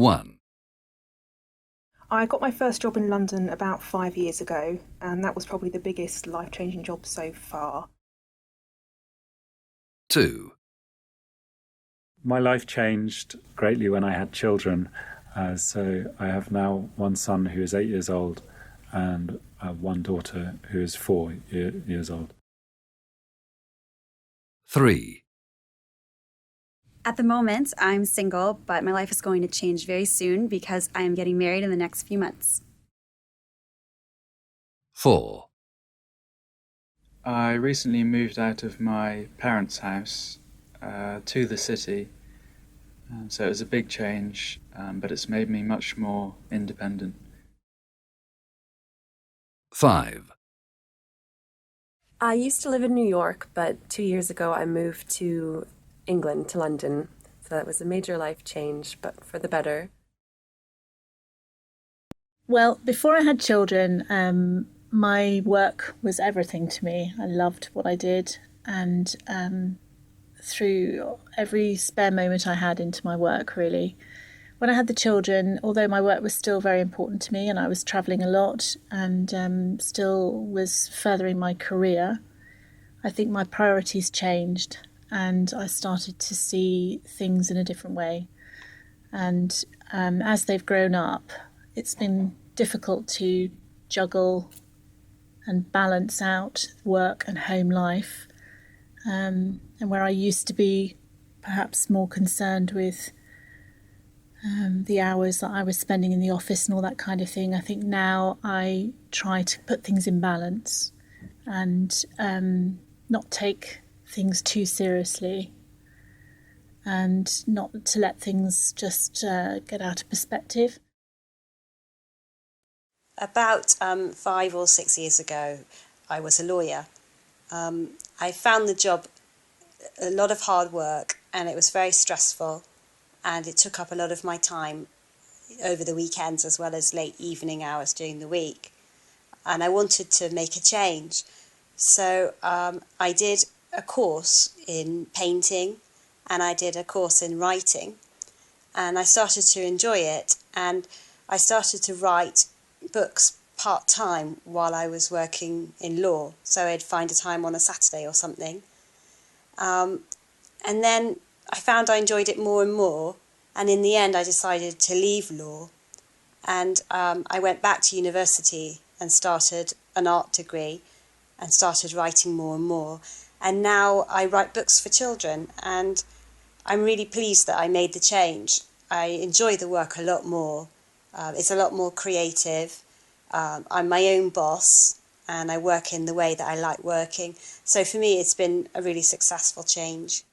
1. I got my first job in London about 5 years ago, and that was probably the biggest life-changing job so far. 2. My life changed greatly when I had children. So I have now one son who is 8 years old and one daughter who is 4 years old. 3. At the moment, I'm single, but my life is going to change very soon because I am getting married in the next few months. 4. I recently moved out of my parents' house to the city, so it was a big change, but it's made me much more independent. 5. I used to live in New York, but 2 years ago I moved to England, to London, so that was a major life change, but for the better. Well, before I had children, my work was everything to me. I loved what I did, and threw every spare moment I had into my work, really. When I had the children, although my work was still very important to me and I was travelling a lot and still was furthering my career, I think my priorities changed and I started to see things in a different way. And as they've grown up, it's been difficult to juggle and balance out work and home life. And where I used to be perhaps more concerned with the hours that I was spending in the office and all that kind of thing, I think now I try to put things in balance and not take things too seriously and not to let things just get out of perspective. About 5 or 6 years ago, I was a lawyer. I found the job a lot of hard work and it was very stressful and it took up a lot of my time over the weekends as well as late evening hours during the week. And I wanted to make a change. So I did a course in painting and I did a course in writing and I started to enjoy it and I started to write books part-time while I was working in law, so I'd find a time on a Saturday or something. And then I found I enjoyed it more and more, and in the end I decided to leave law and I went back to university and started an art degree and started writing more and more. And now I write books for children and I'm really pleased that I made the change. I enjoy the work a lot more. It's a lot more creative. I'm my own boss and I work in the way that I like working. So for me, it's been a really successful change.